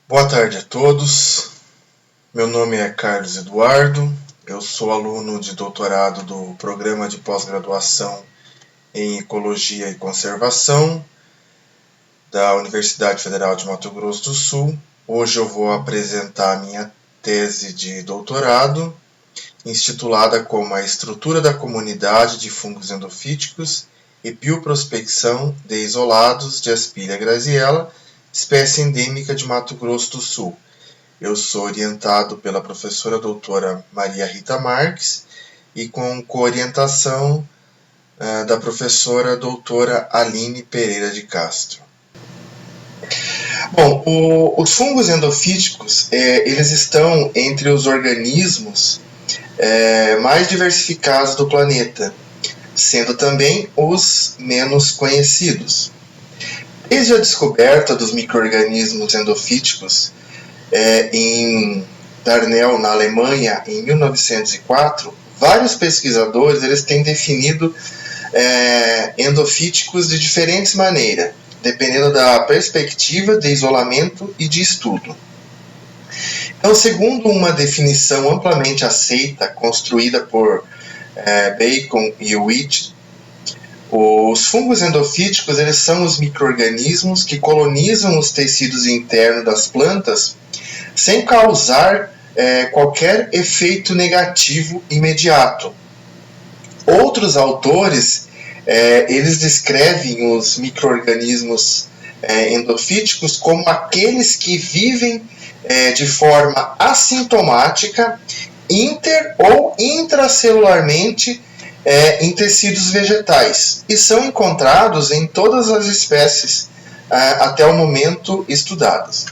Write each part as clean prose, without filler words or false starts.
Boa tarde a todos. Meu nome é Carlos Eduardo. Eu sou aluno de doutorado do Programa de Pós-Graduação em Ecologia e Conservação da Universidade Federal de Mato Grosso do Sul. Hoje eu vou apresentar a minha tese de doutorado, intitulada como A Estrutura da Comunidade de Fungos Endofíticos e Bioprospecção de Isolados de Aspilia graziella, espécie endêmica de Mato Grosso do Sul. Eu sou orientado pela professora doutora Maria Rita Marques e com coorientação da professora doutora Aline Pereira de Castro. Bom, os fungos endofíticos, eles estão entre os organismos mais diversificados do planeta, sendo também os menos conhecidos. Desde a descoberta dos micro-organismos endofíticos em Darnell, na Alemanha, em 1904, vários pesquisadores eles têm definido endofíticos de diferentes maneiras, dependendo da perspectiva de isolamento e de estudo. Então, segundo uma definição amplamente aceita, construída por Bacon e Witt, os fungos endofíticos eles são os micro-organismos que colonizam os tecidos internos das plantas sem causar qualquer efeito negativo imediato. Outros autores eles descrevem os micro-organismos endofíticos como aqueles que vivem de forma assintomática, inter- ou intracelularmente em tecidos vegetais e são encontrados em todas as espécies até o momento estudadas.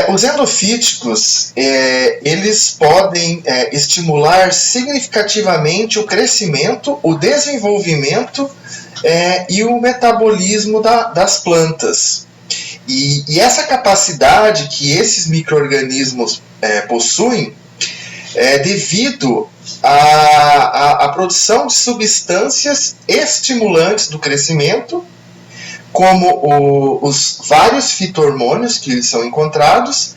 Os endofíticos eles podem estimular significativamente o crescimento, o desenvolvimento e o metabolismo das plantas. E essa capacidade que esses micro-organismos possuem é devido à produção de substâncias estimulantes do crescimento, como os vários fito-hormônios que são encontrados,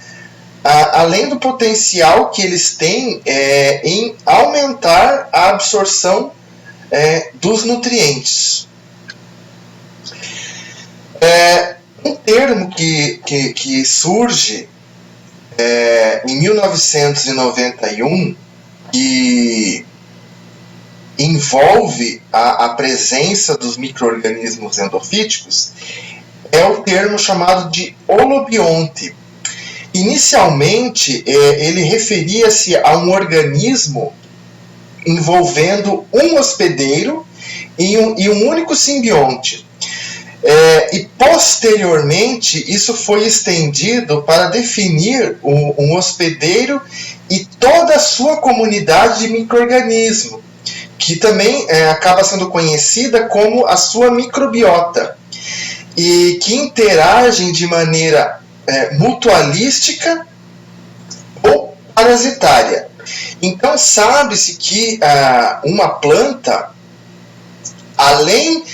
além do potencial que eles têm em aumentar a absorção dos nutrientes. Um termo que surge em 1991 que envolve a presença dos micro-organismos endofíticos é o termo chamado de holobionte. Inicialmente, ele referia-se a um organismo envolvendo um hospedeiro e um único simbionte. E posteriormente isso foi estendido para definir um hospedeiro e toda a sua comunidade de micro-organismos, que também acaba sendo conhecida como a sua microbiota, e que interagem de maneira mutualística ou parasitária. Então sabe-se que uma planta, além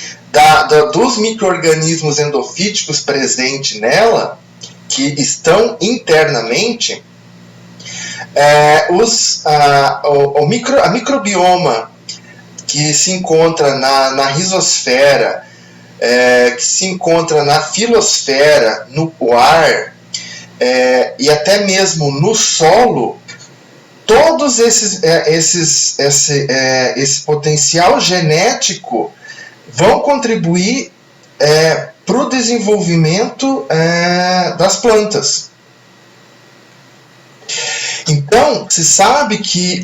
dos micro-organismos endofíticos presentes nela, que estão internamente, a microbioma que se encontra na risosfera, que se encontra na filosfera, no ar e até mesmo no solo, todos esse potencial genético vão contribuir para o desenvolvimento das plantas. Então, se sabe que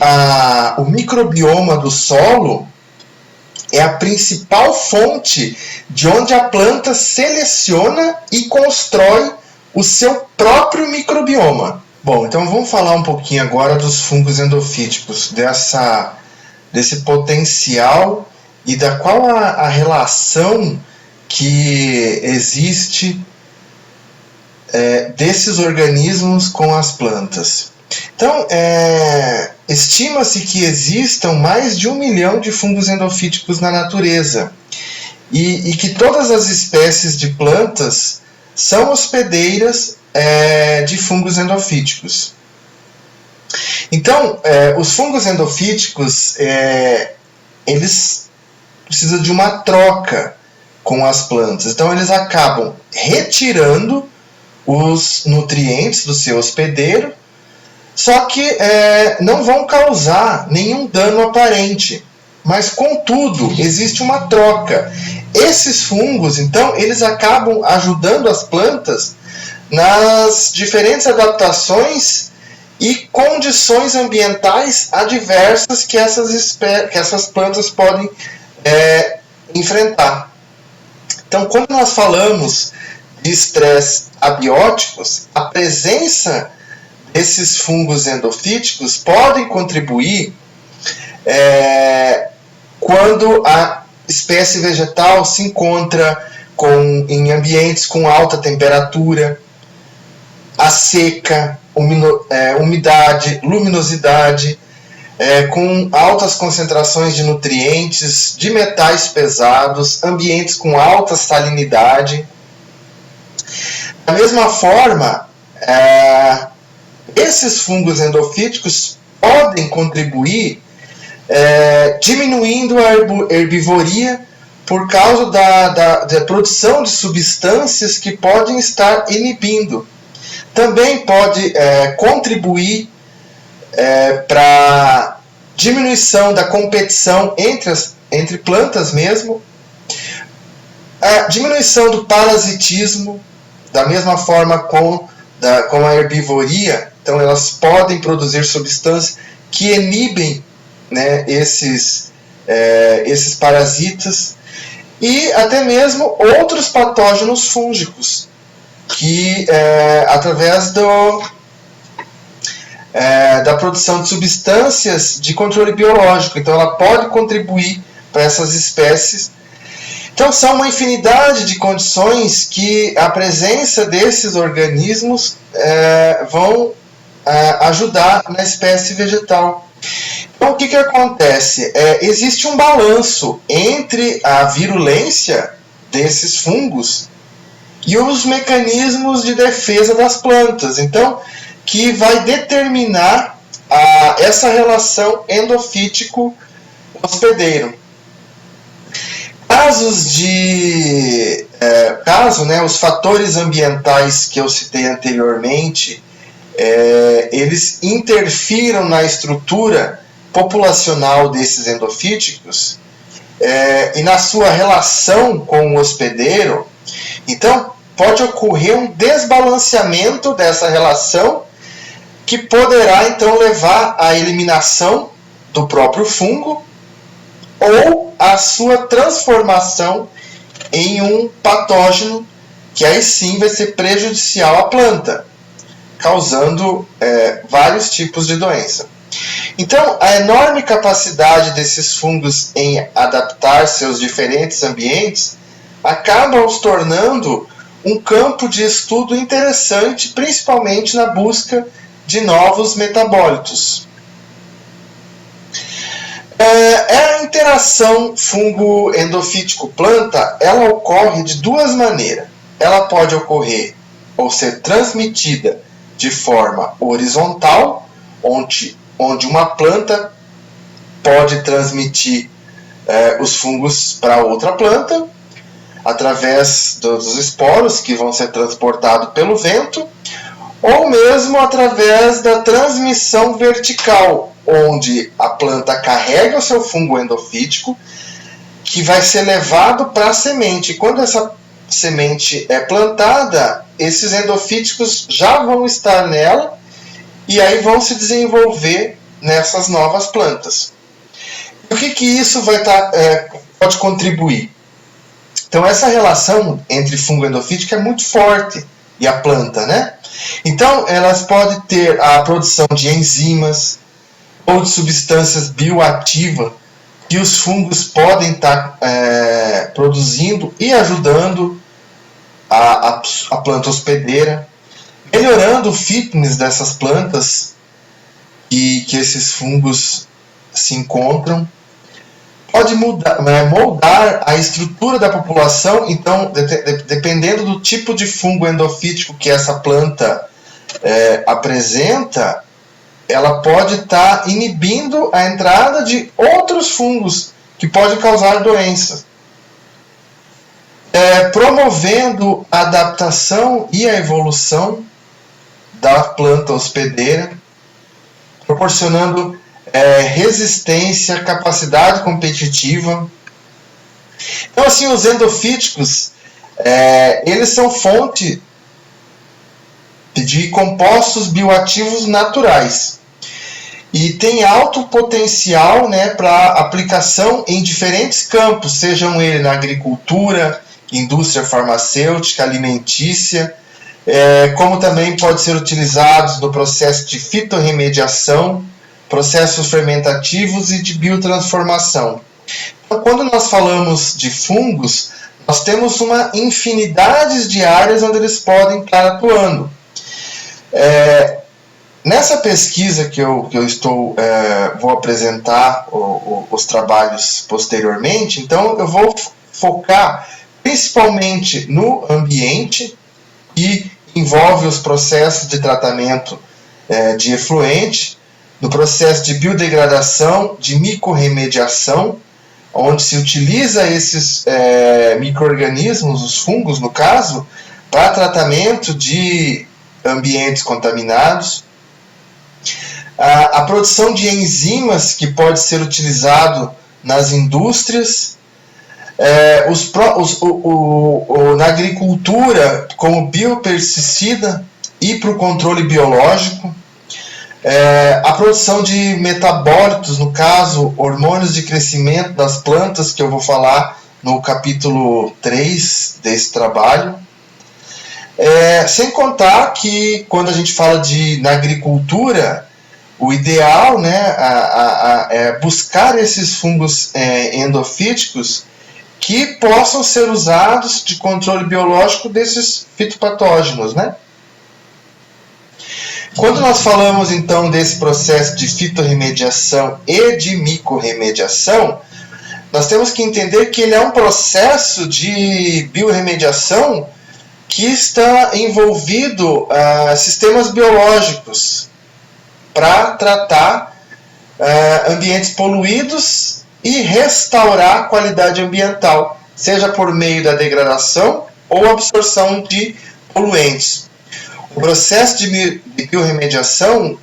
o microbioma do solo é a principal fonte de onde a planta seleciona e constrói o seu próprio microbioma. Bom, então vamos falar um pouquinho agora dos fungos endofíticos, desse potencial e da qual a relação que existe desses organismos com as plantas. Então, estima-se que existam mais de 1 milhão de fungos endofíticos na natureza e que todas as espécies de plantas são hospedeiras de fungos endofíticos. Então, os fungos endofíticos, eles precisam de uma troca com as plantas. Então, eles acabam retirando os nutrientes do seu hospedeiro, só que não vão causar nenhum dano aparente. Mas, contudo, existe uma troca. Esses fungos, então, eles acabam ajudando as plantas nas diferentes adaptações e condições ambientais adversas que essas plantas podem enfrentar. Então, quando nós falamos de estresse abióticos, a presença desses fungos endofíticos podem contribuir quando a espécie vegetal se encontra em ambientes com alta temperatura, a seca, umidade, luminosidade, com altas concentrações de nutrientes, de metais pesados, ambientes com alta salinidade. Da mesma forma, esses fungos endofíticos podem contribuir diminuindo a herbivoria por causa da produção de substâncias que podem estar inibindo. Também pode contribuir para diminuição da competição entre plantas mesmo, a diminuição do parasitismo, da mesma forma com a herbivoria. Então, elas podem produzir substâncias que inibem, né, esses parasitas, e até mesmo outros patógenos fúngicos, que através da produção de substâncias de controle biológico. Então, ela pode contribuir para essas espécies. Então, são uma infinidade de condições que a presença desses organismos vão ajudar na espécie vegetal. Então, o que acontece? Existe um balanço entre a virulência desses fungos e os mecanismos de defesa das plantas. Então, que vai determinar essa relação endofítico-hospedeiro. Os fatores ambientais que eu citei anteriormente, eles interfiram na estrutura populacional desses endofíticos e na sua relação com o hospedeiro. Então, pode ocorrer um desbalanceamento dessa relação que poderá, então, levar à eliminação do próprio fungo ou à sua transformação em um patógeno que aí sim vai ser prejudicial à planta, causando vários tipos de doença. Então, a enorme capacidade desses fungos em adaptar seus diferentes ambientes acaba os tornando um campo de estudo interessante, principalmente na busca de novos metabólitos. A interação fungo-endofítico-planta, ela ocorre de duas maneiras. Ela pode ocorrer ou ser transmitida de forma horizontal, onde uma planta pode transmitir os fungos para outra planta, através dos esporos que vão ser transportados pelo vento, ou mesmo através da transmissão vertical, onde a planta carrega o seu fungo endofítico, que vai ser levado para a semente. Quando essa semente é plantada, esses endofíticos já vão estar nela e aí vão se desenvolver nessas novas plantas. O que isso pode contribuir? Então, essa relação entre fungo endofítico é muito forte e a planta, né? Então, elas podem ter a produção de enzimas ou de substâncias bioativas que os fungos podem estar produzindo e ajudando a planta hospedeira, melhorando o fitness dessas plantas que esses fungos se encontram. pode mudar, moldar a estrutura da população. Então, dependendo do tipo de fungo endofítico que essa planta apresenta, ela pode estar inibindo a entrada de outros fungos que podem causar doenças, promovendo a adaptação e a evolução da planta hospedeira, proporcionando resistência, capacidade competitiva. Então, assim, os endofíticos, eles são fonte de compostos bioativos naturais e tem alto potencial, né, para aplicação em diferentes campos, sejam eles na agricultura, indústria farmacêutica, alimentícia, como também pode ser utilizados no processo de fitorremediação, processos fermentativos e de biotransformação. Então, quando nós falamos de fungos, nós temos uma infinidade de áreas onde eles podem estar atuando. Nessa pesquisa que eu vou apresentar os trabalhos posteriormente, então eu vou focar principalmente no ambiente, que envolve os processos de tratamento de efluente, no processo de biodegradação, de micorremediação, onde se utiliza esses micro-organismos, os fungos no caso, para tratamento de ambientes contaminados, a produção de enzimas que pode ser utilizado nas indústrias, na agricultura como biopersticida e para o controle biológico, a produção de metabólitos, no caso, hormônios de crescimento das plantas, que eu vou falar no capítulo 3 desse trabalho. Sem contar que, quando a gente fala na agricultura, o ideal, né, é buscar esses fungos endofíticos que possam ser usados de controle biológico desses fitopatógenos, né? Quando nós falamos, então, desse processo de fitorremediação e de micorremediação, nós temos que entender que ele é um processo de biorremediação que está envolvido sistemas biológicos para tratar ambientes poluídos e restaurar a qualidade ambiental, seja por meio da degradação ou absorção de poluentes. O processo de biorremediação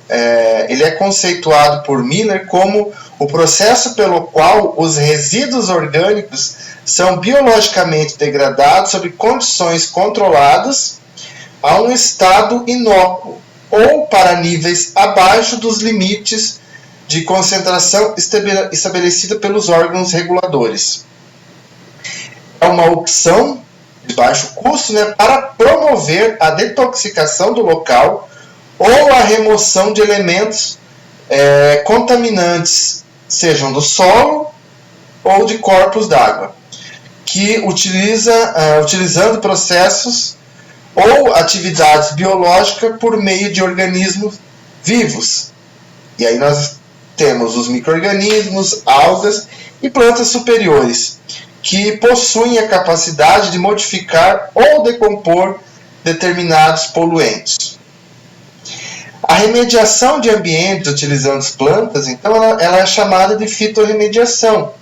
ele é conceituado por Miller como o processo pelo qual os resíduos orgânicos são biologicamente degradados sob condições controladas a um estado inócuo ou para níveis abaixo dos limites de concentração estabelecida pelos órgãos reguladores. É uma opção de baixo custo, né, para promover a detoxicação do local ou a remoção de elementos contaminantes, sejam do solo ou de corpos d'água, que utilizando processos ou atividades biológicas por meio de organismos vivos. E aí nós temos os micro-organismos, algas e plantas superiores, que possuem a capacidade de modificar ou decompor determinados poluentes. A remediação de ambientes utilizando as plantas, então, ela é chamada de fitorremediação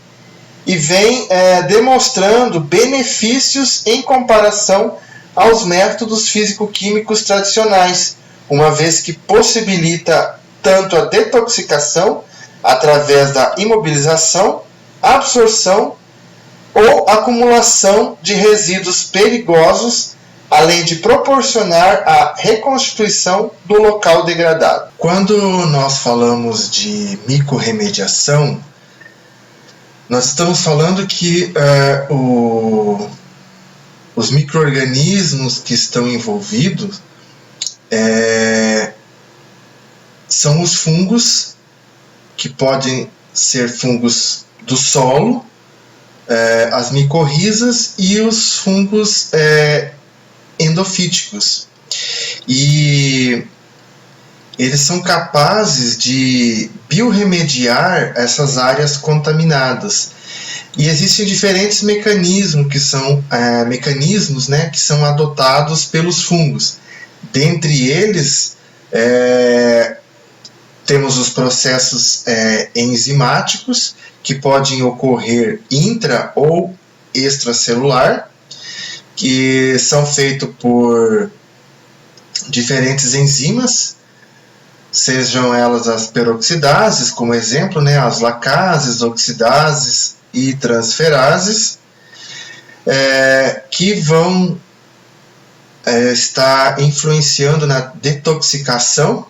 e vem demonstrando benefícios em comparação aos métodos físico-químicos tradicionais, uma vez que possibilita tanto a detoxicação através da imobilização, absorção ou acumulação de resíduos perigosos, além de proporcionar a reconstituição do local degradado. Quando nós falamos de micorremediação, nós estamos falando que os micro-organismos que estão envolvidos são os fungos, que podem ser fungos do solo, as micorrizas e os fungos endofíticos. E eles são capazes de biorremediar essas áreas contaminadas. E existem diferentes mecanismos que são que são adotados pelos fungos. Dentre eles, temos os processos enzimáticos, que podem ocorrer intra ou extracelular, que são feitos por diferentes enzimas, sejam elas as peroxidases, como exemplo, as lacases, oxidases e transferases, que vão estar influenciando na detoxicação,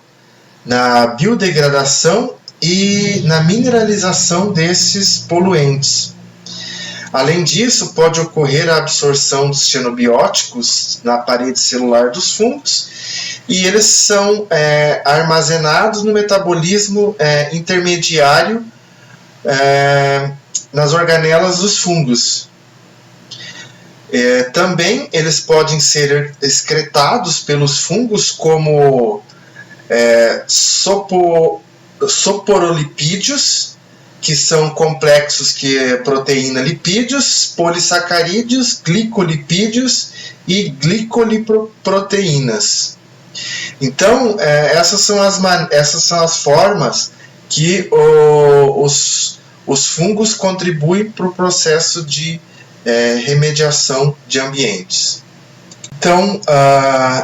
na biodegradação e na mineralização desses poluentes. Além disso, pode ocorrer a absorção dos xenobióticos na parede celular dos fungos, e eles são armazenados no metabolismo intermediário nas organelas dos fungos. Também eles podem ser excretados pelos fungos como soporolipídios, que são complexos que é proteína lipídios, polissacarídeos, glicolipídios e glicoliproteínas. Então, essas são as formas que os fungos contribuem para o processo de remediação de ambientes. Então,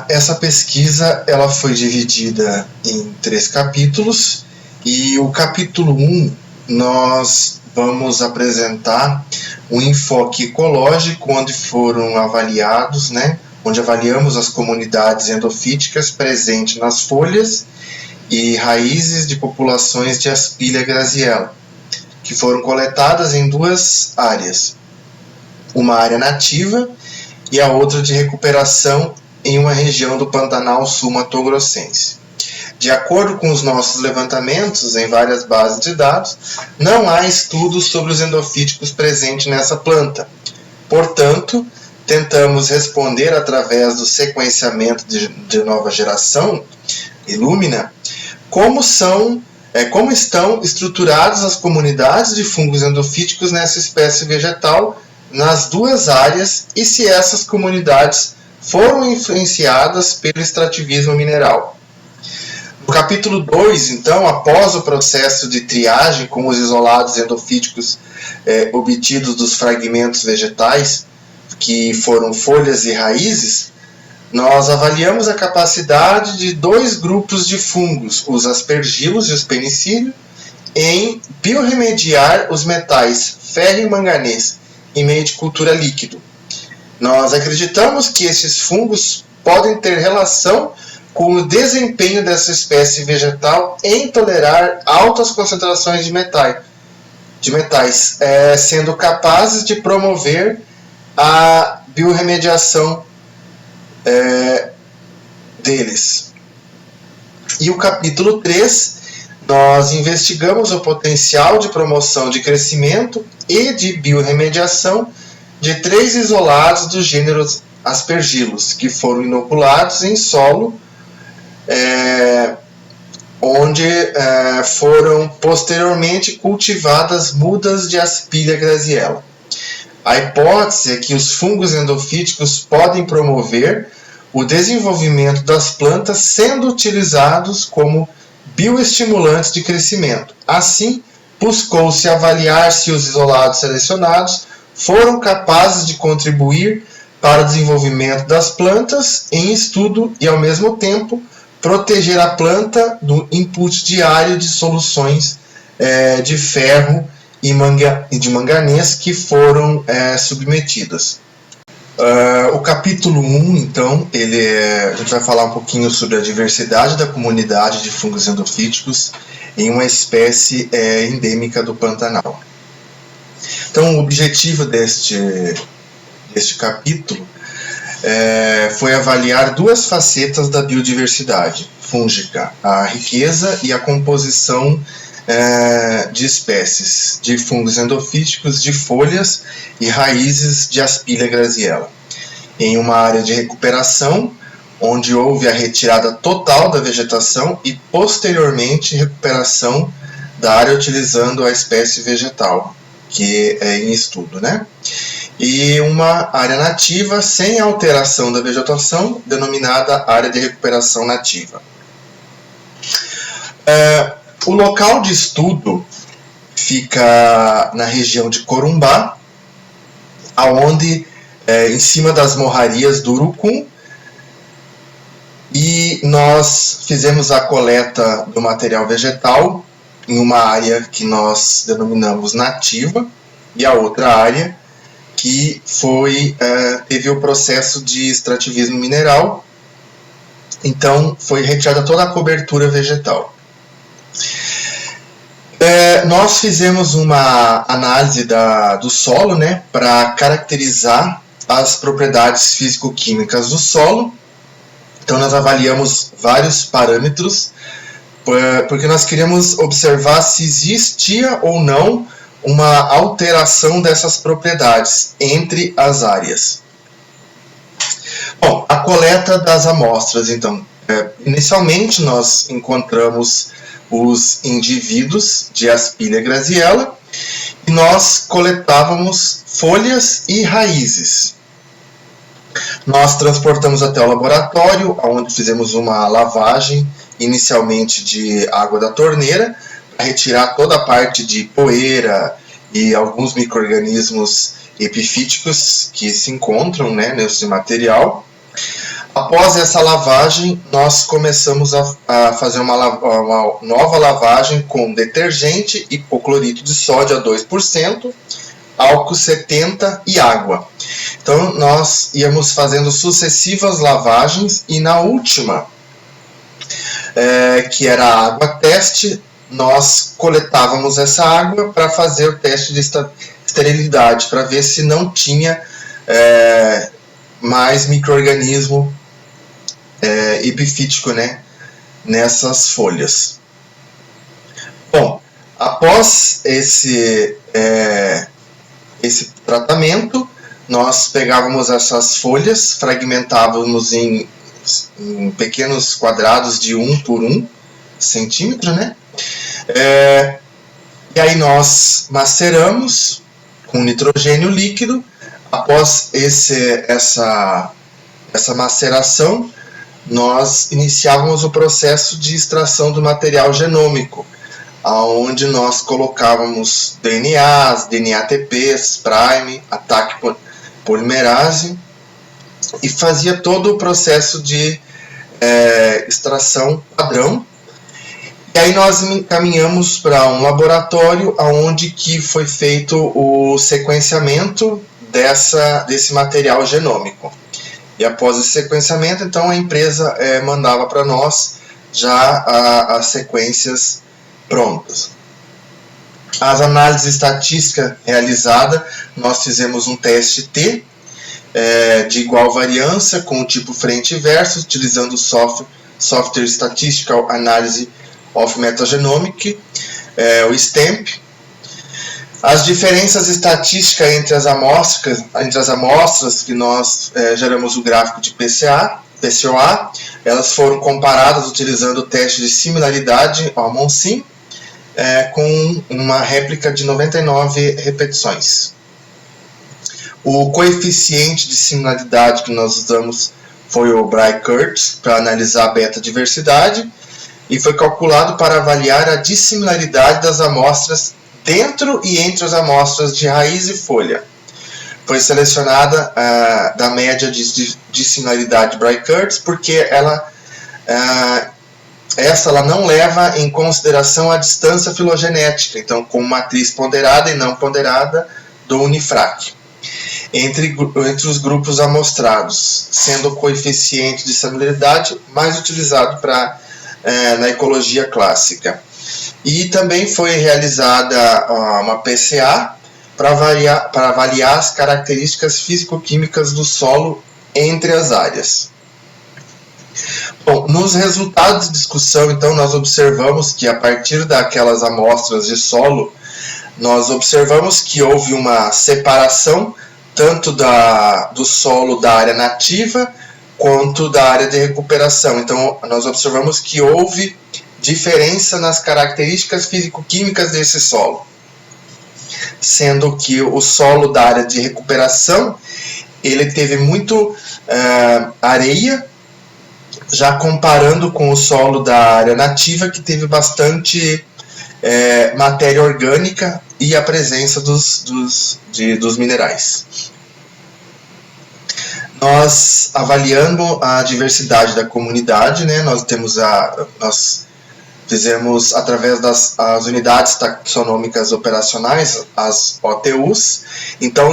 essa pesquisa ela foi dividida em 3 capítulos, e o capítulo 1 nós vamos apresentar um enfoque ecológico, onde foram avaliados, onde avaliamos as comunidades endofíticas presentes nas folhas e raízes de populações de Aspilia graziella, que foram coletadas em 2 áreas, uma área nativa e a outra de recuperação em uma região do Pantanal Sul-Mato-Grossense. De acordo com os nossos levantamentos em várias bases de dados, não há estudos sobre os endofíticos presentes nessa planta. Portanto, tentamos responder através do sequenciamento de nova geração, Illumina, como estão estruturadas as comunidades de fungos endofíticos nessa espécie vegetal nas 2 áreas, e se essas comunidades foram influenciadas pelo extrativismo mineral. No capítulo 2, então, após o processo de triagem com os isolados endofíticos obtidos dos fragmentos vegetais, que foram folhas e raízes, nós avaliamos a capacidade de 2 grupos de fungos, os aspergilos e os penicílios, em biorremediar os metais ferro e manganês em meio de cultura líquido. Nós acreditamos que esses fungos podem ter relação com o desempenho dessa espécie vegetal em tolerar altas concentrações de metais, sendo capazes de promover a biorremediação deles. E o capítulo 3, nós investigamos o potencial de promoção de crescimento e de biorremediação de 3 isolados do gênero Aspergillus, que foram inoculados em solo, onde foram posteriormente cultivadas mudas de Aspilia graziella. A hipótese é que os fungos endofíticos podem promover o desenvolvimento das plantas, sendo utilizados como bioestimulantes de crescimento. Assim, buscou-se avaliar se os isolados selecionados foram capazes de contribuir para o desenvolvimento das plantas em estudo e, ao mesmo tempo, proteger a planta do input diário de soluções de ferro e de manganês que foram submetidas. O capítulo 1, então, a gente vai falar um pouquinho sobre a diversidade da comunidade de fungos endofíticos em uma espécie endêmica do Pantanal. Então, o objetivo deste capítulo foi avaliar 2 facetas da biodiversidade fúngica, a riqueza e a composição de espécies de fungos endofíticos de folhas e raízes de Aspilia graziella, em uma área de recuperação, onde houve a retirada total da vegetação e, posteriormente, recuperação da área utilizando a espécie vegetal. que é em estudo, né? E uma área nativa sem alteração da vegetação, denominada área de recuperação nativa. O local de estudo fica na região de Corumbá, aonde em cima das morrarias do Urucum, e nós fizemos a coleta do material vegetal em uma área que nós denominamos nativa, e a outra área que teve o processo de extrativismo mineral, então foi retirada toda a cobertura vegetal. Nós fizemos uma análise do solo, né, para caracterizar as propriedades físico-químicas do solo. Então nós avaliamos vários parâmetros, porque nós queríamos observar se existia ou não uma alteração dessas propriedades entre as áreas. Bom, a coleta das amostras, então, inicialmente nós encontramos os indivíduos de Aspilia graziella e nós coletávamos folhas e raízes. Nós transportamos até o laboratório, onde fizemos uma lavagem inicialmente de água da torneira, para retirar toda a parte de poeira e alguns micro-organismos epifíticos que se encontram, né, nesse material. Após essa lavagem, nós começamos a fazer uma nova lavagem com detergente, hipoclorito de sódio a 2%, álcool 70% e água. Então, nós íamos fazendo sucessivas lavagens e na última, que era a água teste, nós coletávamos essa água para fazer o teste de esterilidade, para ver se não tinha mais micro-organismo epifítico, né, nessas folhas. Bom, após esse tratamento, nós pegávamos essas folhas, fragmentávamos em pequenos quadrados de 1 por 1 centímetro, né? E aí nós maceramos com nitrogênio líquido. Após essa maceração, nós iniciávamos o processo de extração do material genômico, onde nós colocávamos DNAs, DNA-ATPs, prime, ataque polimerase, e fazia todo o processo de extração padrão. E aí nós encaminhamos para um laboratório onde que foi feito o sequenciamento desse material genômico. E após esse sequenciamento, então a empresa mandava para nós já as sequências prontas. As análises estatísticas realizadas, nós fizemos um teste T de igual variância com o tipo frente e verso, utilizando o Software Statistical Analysis of Metagenomic, o STAMP. As diferenças estatísticas entre as amostras que nós geramos o gráfico de PCA, elas foram comparadas utilizando o teste de similaridade, o Monsim, com uma réplica de 99 repetições. O coeficiente de similaridade que nós usamos foi o Bray-Curtis, para analisar a beta-diversidade, e foi calculado para avaliar a dissimilaridade das amostras dentro e entre as amostras de raiz e folha. Foi selecionada da média de dissimilaridade Bray-Curtis, porque ela não leva em consideração a distância filogenética, então com matriz ponderada e não ponderada do Unifrac, entre os grupos amostrados, sendo o coeficiente de similaridade mais utilizado na ecologia clássica. E também foi realizada uma PCA para avaliar as características físico-químicas do solo entre as áreas. Bom, nos resultados de discussão, então, nós observamos que a partir daquelas amostras de solo, nós observamos que houve uma separação tanto do solo da área nativa quanto da área de recuperação. Então, nós observamos que houve diferença nas características físico-químicas desse solo, sendo que o solo da área de recuperação ele teve muito areia, já comparando com o solo da área nativa, que teve bastante matéria orgânica e a presença dos minerais. Nós avaliamos a diversidade da comunidade, né? Nós fizemos através das unidades taxonômicas operacionais, as OTUs. Então,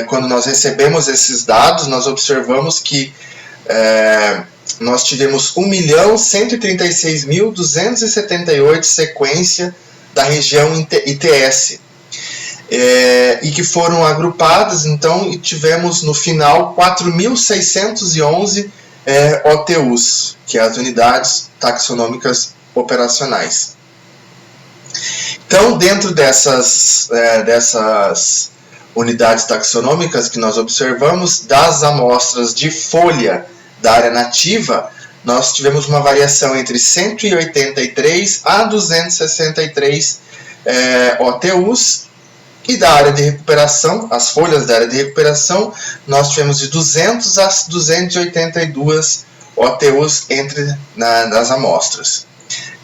quando nós recebemos esses dados, nós observamos que nós tivemos 1.136.278 sequência da região ITS, e que foram agrupadas, então, e tivemos no final 4.611 OTUs, que é as unidades taxonômicas operacionais. Então, dentro dessas unidades taxonômicas que nós observamos, das amostras de folha da área nativa, nós tivemos uma variação entre 183 a 263 OTUs, e da área de recuperação, as folhas da área de recuperação, nós tivemos de 200 a 282 OTUs nas amostras.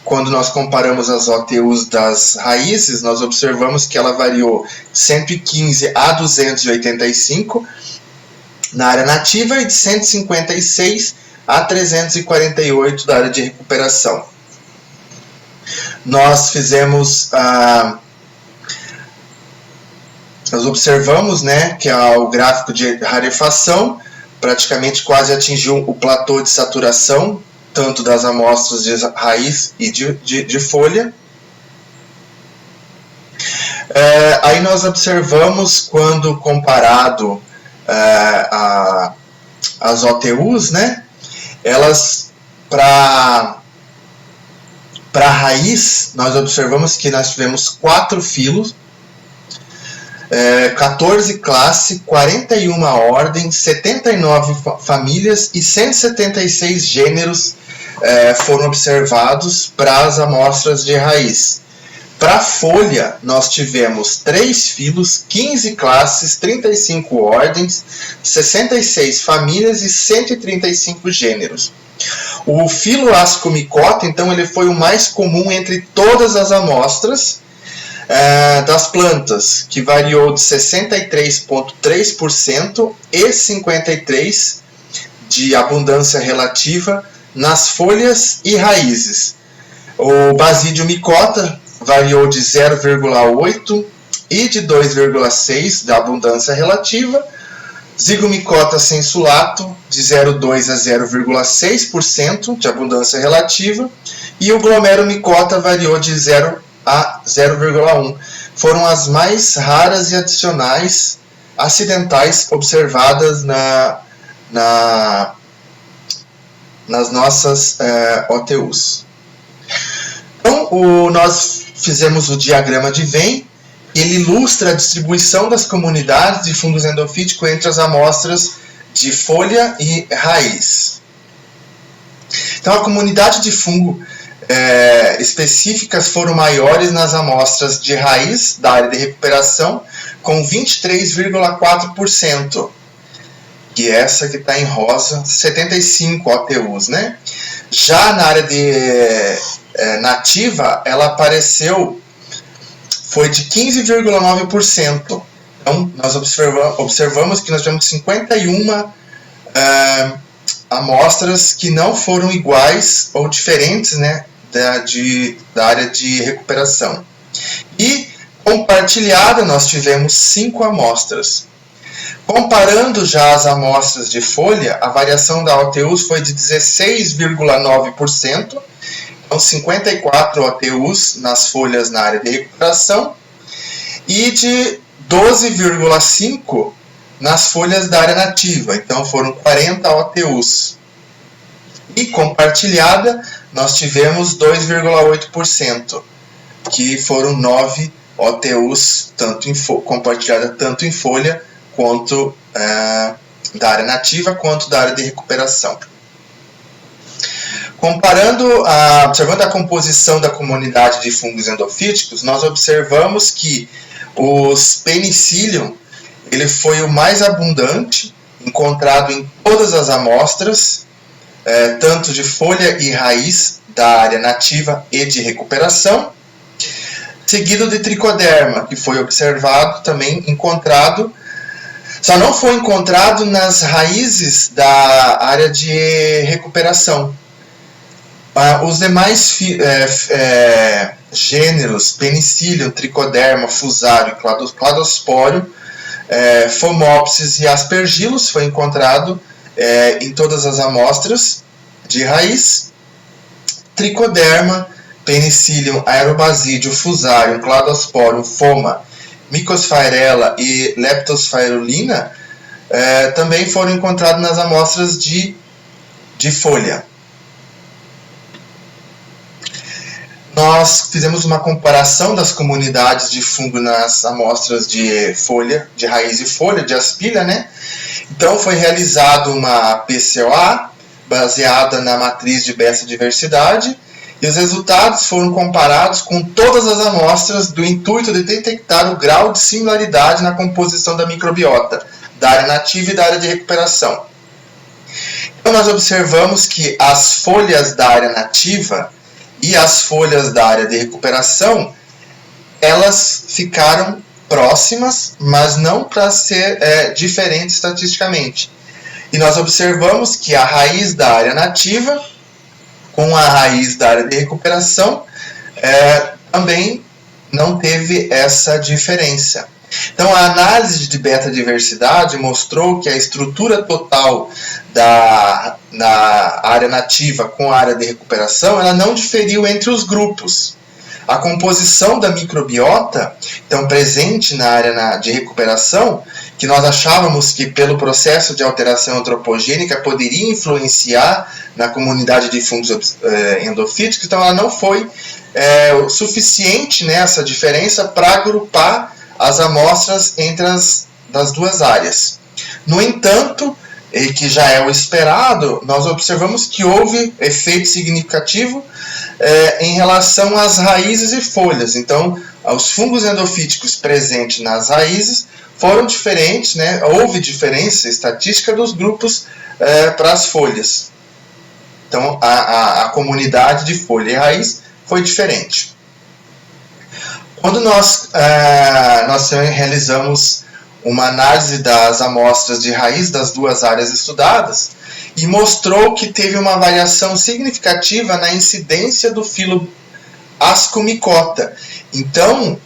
Quando nós comparamos as OTUs das raízes, nós observamos que ela variou de 115 a 285 na área nativa e de 156 a 348 da área de recuperação. Nós observamos, né, que o gráfico de rarefação praticamente quase atingiu o platô de saturação, tanto das amostras de raiz e de folha. Aí nós observamos, quando comparado as OTUs, né, elas, para a raiz, nós observamos que nós tivemos 4 filos, 14 classes, 41 ordens, 79 famílias e 176 gêneros foram observados para as amostras de raiz. Para a folha, nós tivemos 3 filos, 15 classes, 35 ordens, 66 famílias e 135 gêneros. O filo ascomicota, então, ele foi o mais comum entre todas as amostras das plantas, que variou de 63,3% e 53% de abundância relativa nas folhas e raízes. O Basidium micota variou de 0,8% e de 2,6% da abundância relativa. Zigomicota sensulato de 0,2% a 0,6% de abundância relativa. E o Glomeromicota variou de 0 a 0,1. Foram as mais raras e acidentais observadas nas nossas OTUs. Então, nós fizemos o diagrama de Venn. Ele ilustra a distribuição das comunidades de fungos endofíticos entre as amostras de folha e raiz. Então, a comunidade de fungo específicas foram maiores nas amostras de raiz da área de recuperação, com 23,4%, que é essa que está em rosa, 75 OTUs, né? Já na área de nativa, ela apareceu, foi de 15,9%. Então, nós observamos que nós tivemos 51 amostras que não foram iguais ou diferentes, né, da área de recuperação. E compartilhada, nós tivemos 5 amostras. Comparando já as amostras de folha, a variação da OTUs foi de 16,9%, então 54 OTUs nas folhas na área de recuperação, e de 12,5% nas folhas da área nativa, então foram 40 OTUs. E compartilhada, nós tivemos 2,8%, que foram 9 OTUs, compartilhada tanto em folha, quanto da área nativa, quanto da área de recuperação. Observando a composição da comunidade de fungos endofíticos, nós observamos que Os Penicillium, ele foi o mais abundante, encontrado em todas as amostras, tanto de folha e raiz da área nativa e de recuperação, seguido de Tricoderma, que foi observado também, encontrado, só não foi encontrado nas raízes da área de recuperação. Os demais gêneros, Penicillium, Tricoderma, Fusarium, Cladosporium, Phomopsis e Aspergillus, foi encontrado em todas as amostras de raiz. Tricoderma, Penicillium, Aerobasidium, Fusarium, Cladosporium, Phoma, Mycosphaerella e Leptosphaerulina também foram encontrados nas amostras de folha. Nós fizemos uma comparação das comunidades de fungo nas amostras de folha, de raiz e folha, de aspilha, né? Então foi realizada uma PCOA baseada na matriz de beta-diversidade e os resultados foram comparados com todas as amostras do intuito de detectar o grau de similaridade na composição da microbiota da área nativa e da área de recuperação. Então nós observamos que as folhas da área nativa e as folhas da área de recuperação, elas ficaram próximas, mas não para ser diferentes estatisticamente. E nós observamos que a raiz da área nativa com a raiz da área de recuperação também não teve essa diferença. Então, a análise de beta-diversidade mostrou que a estrutura total na área nativa com a área de recuperação, ela não diferiu entre os grupos. A composição da microbiota, então presente na área de recuperação, que nós achávamos que pelo processo de alteração antropogênica poderia influenciar na comunidade de fungos endofíticos, então ela não foi suficiente nessa diferença para agrupar as amostras entre das duas áreas. No entanto, e que já é o esperado, nós observamos que houve efeito significativo em relação às raízes e folhas. Então, os fungos endofíticos presentes nas raízes foram diferentes, né? Houve diferença estatística dos grupos para as folhas. Então, a comunidade de folha e raiz foi diferente. Quando nós realizamos uma análise das amostras de raiz das duas áreas estudadas e mostrou que teve uma variação significativa na incidência do filo Ascomycota. Então,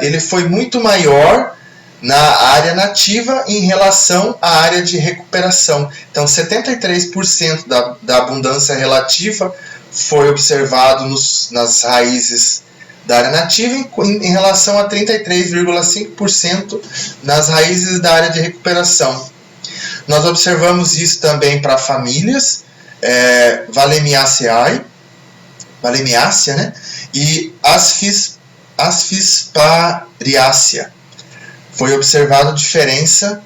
ele foi muito maior na área nativa em relação à área de recuperação. Então, 73% da abundância relativa foi observado nas raízes da área nativa em relação a 33,5% nas raízes da área de recuperação. Nós observamos isso também para famílias Valemiaceae, né? E Asfispariacea. Foi observada diferença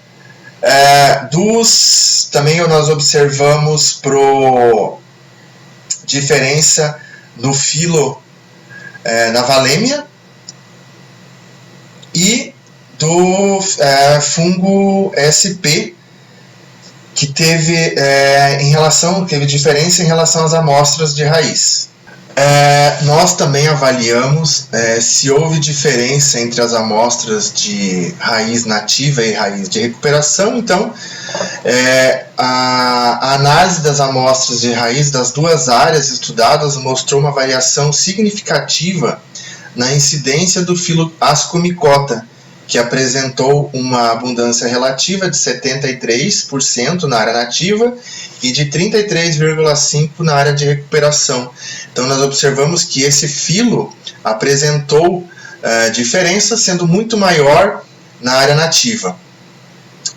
também nós observamos diferença no filo na Valemia e do fungo SP, que teve diferença em relação às amostras de raiz. Nós também avaliamos se houve diferença entre as amostras de raiz nativa e raiz de recuperação. Então, a análise das amostras de raiz das duas áreas estudadas mostrou uma variação significativa na incidência do filo Ascomycota, que apresentou uma abundância relativa de 73% na área nativa e de 33,5% na área de recuperação. Então, nós observamos que esse filo apresentou diferença, sendo muito maior na área nativa.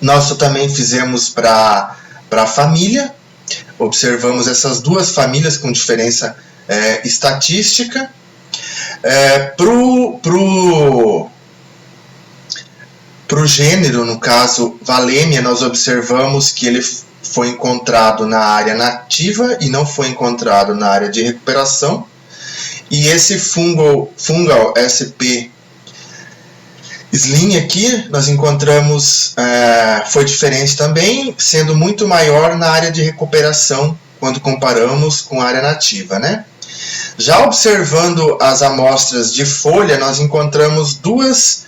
Nós também fizemos para a família, observamos essas duas famílias com diferença estatística. Para o gênero, no caso Valemia, nós observamos que ele foi encontrado na área nativa e não foi encontrado na área de recuperação. E esse fungal SP Slim aqui nós encontramos, foi diferente também, sendo muito maior na área de recuperação quando comparamos com a área nativa, né? Já observando as amostras de folha, nós encontramos duas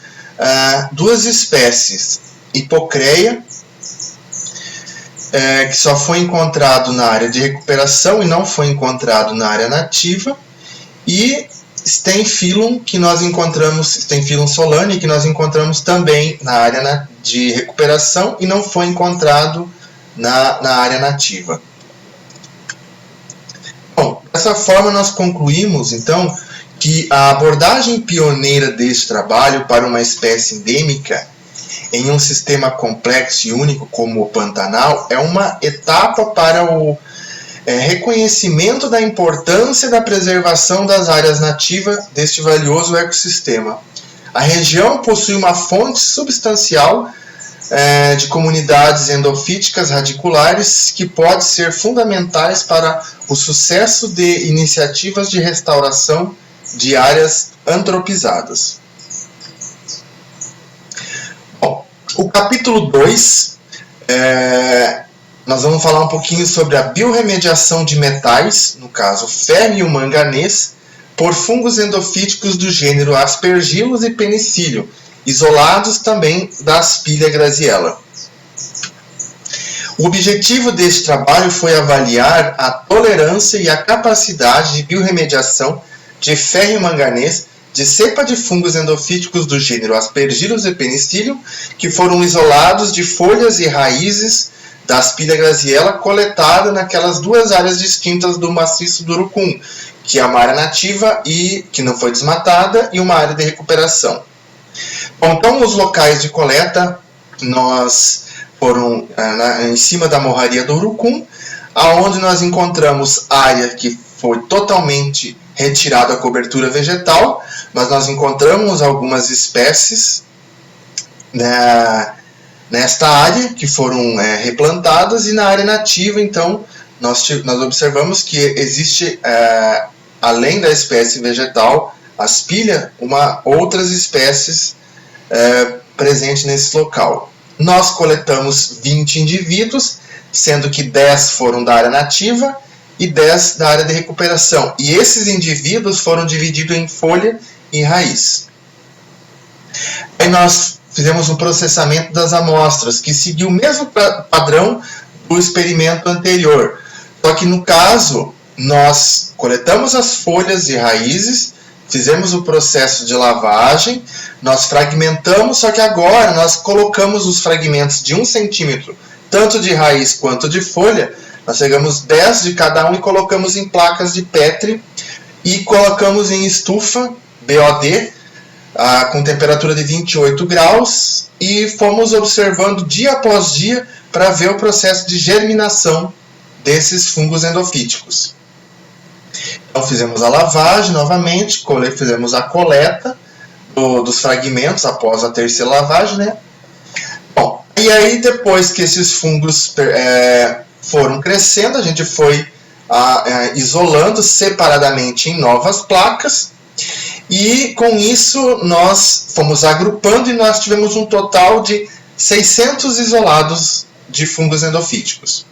espécies, Hipocreia, que só foi encontrado na área de recuperação e não foi encontrado na área nativa, e Stenphyllum, que nós encontramos, Stenphyllum solani, que nós encontramos também na área de recuperação e não foi encontrado na área nativa. Bom, dessa forma nós concluímos, então, que a abordagem pioneira deste trabalho para uma espécie endêmica em um sistema complexo e único como o Pantanal é uma etapa para o reconhecimento da importância da preservação das áreas nativas deste valioso ecossistema. A região possui uma fonte substancial de comunidades endofíticas radiculares que pode ser fundamentais para o sucesso de iniciativas de restauração de áreas antropizadas. Bom, o capítulo 2 nós vamos falar um pouquinho sobre a biorremediação de metais, no caso ferro e o manganês, por fungos endofíticos do gênero Aspergillus e Penicillium, isolados também da Aspilia graziella. O objetivo deste trabalho foi avaliar a tolerância e a capacidade de biorremediação de ferro e manganês de cepa de fungos endofíticos do gênero Aspergillus e Penicillium, que foram isolados de folhas e raízes da Aspilia graziella coletada naquelas duas áreas distintas do maciço do Urucum, que é uma área nativa e que não foi desmatada e uma área de recuperação. Bom, então os locais de coleta foram em cima da morraria do Urucum, aonde nós encontramos área que foi totalmente retirada a cobertura vegetal, mas nós encontramos algumas espécies nesta área que foram replantadas, e na área nativa, então, nós observamos que existe, além da espécie vegetal Aspilia, outras espécies presentes nesse local. Nós coletamos 20 indivíduos, sendo que 10 foram da área nativa e 10 da área de recuperação. E esses indivíduos foram divididos em folha e raiz. Aí nós fizemos um processamento das amostras, que seguiu o mesmo padrão do experimento anterior. Só que no caso, nós coletamos as folhas e raízes, fizemos o processo de lavagem, nós fragmentamos, só que agora nós colocamos os fragmentos de 1 centímetro, tanto de raiz quanto de folha, nós pegamos 10 de cada um e colocamos em placas de Petri e colocamos em estufa BOD, com temperatura de 28 graus, e fomos observando dia após dia para ver o processo de germinação desses fungos endofíticos. Então fizemos a lavagem novamente, fizemos a coleta dos fragmentos após a terceira lavagem, né? Bom, e aí depois que esses fungos foram crescendo, a gente foi isolando separadamente em novas placas, e com isso nós fomos agrupando e nós tivemos um total de 600 isolados de fungos endofíticos.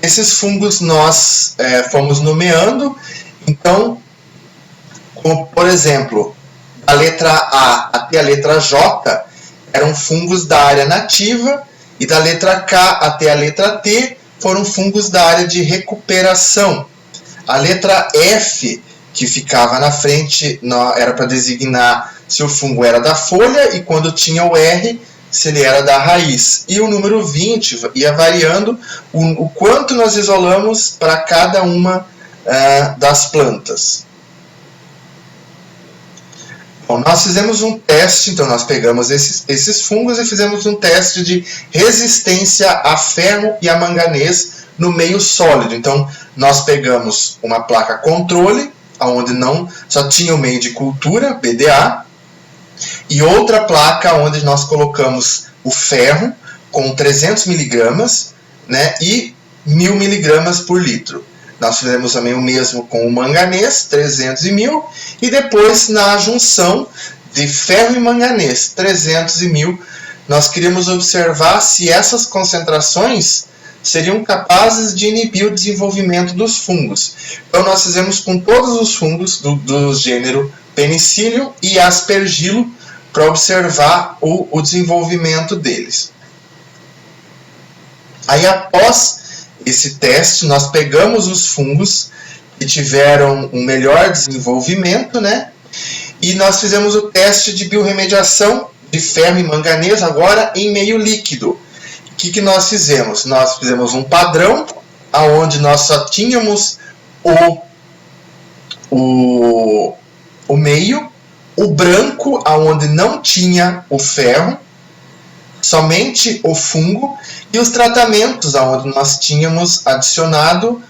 Esses fungos nós fomos nomeando, então, como, por exemplo, da letra A até a letra J eram fungos da área nativa, e da letra K até a letra T foram fungos da área de recuperação. A letra F, que ficava na frente, era para designar se o fungo era da folha, e quando tinha o R, se ele era da raiz. E o número 20 ia variando o quanto nós isolamos para cada uma das plantas. Bom, nós fizemos um teste, então nós pegamos esses fungos e fizemos um teste de resistência a ferro e a manganês no meio sólido. Então nós pegamos uma placa controle, onde só tinha o meio de cultura, BDA, e outra placa onde nós colocamos o ferro com 300 mg, né, e 1000 mg por litro. Nós fizemos também o mesmo com o manganês, 300 e 1000, e depois na junção de ferro e manganês, 300 e 1000, nós queríamos observar se essas concentrações seriam capazes de inibir o desenvolvimento dos fungos. Então nós fizemos com todos os fungos do gênero Penicillium e Aspergillus para observar o desenvolvimento deles. Aí após esse teste, nós pegamos os fungos que tiveram um melhor desenvolvimento, né? E nós fizemos o teste de biorremediação de ferro e manganês agora em meio líquido. O que nós fizemos? Nós fizemos um padrão onde nós só tínhamos o meio, o branco onde não tinha o ferro, somente o fungo, e os tratamentos onde nós tínhamos adicionado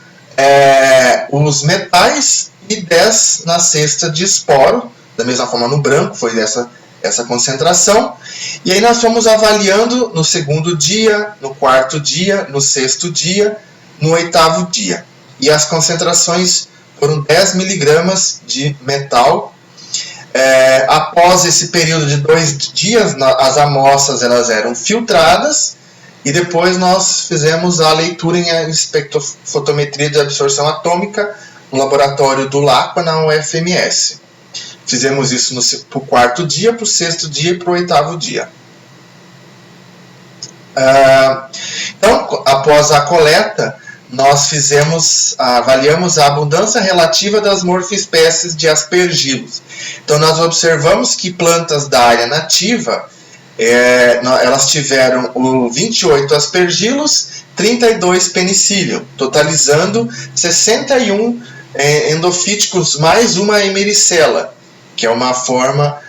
os metais e 10 na cesta de esporo. Da mesma forma no branco foi essa concentração, e aí nós fomos avaliando no segundo dia, no quarto dia, no sexto dia, no oitavo dia, e as concentrações foram 10 miligramas de metal. Após esse período de 2 dias, as amostras elas eram filtradas, e depois nós fizemos a leitura em espectrofotometria de absorção atômica no laboratório do LAPA na UFMS. Fizemos isso para o quarto dia, para o sexto dia e para o oitavo dia. Então, após a coleta, nós avaliamos a abundância relativa das morfoespécies de Aspergillus. Então, nós observamos que plantas da área nativa, elas tiveram 28 Aspergillus, 32 Penicillium, totalizando 61 endofíticos mais uma Emericella, que é uma forma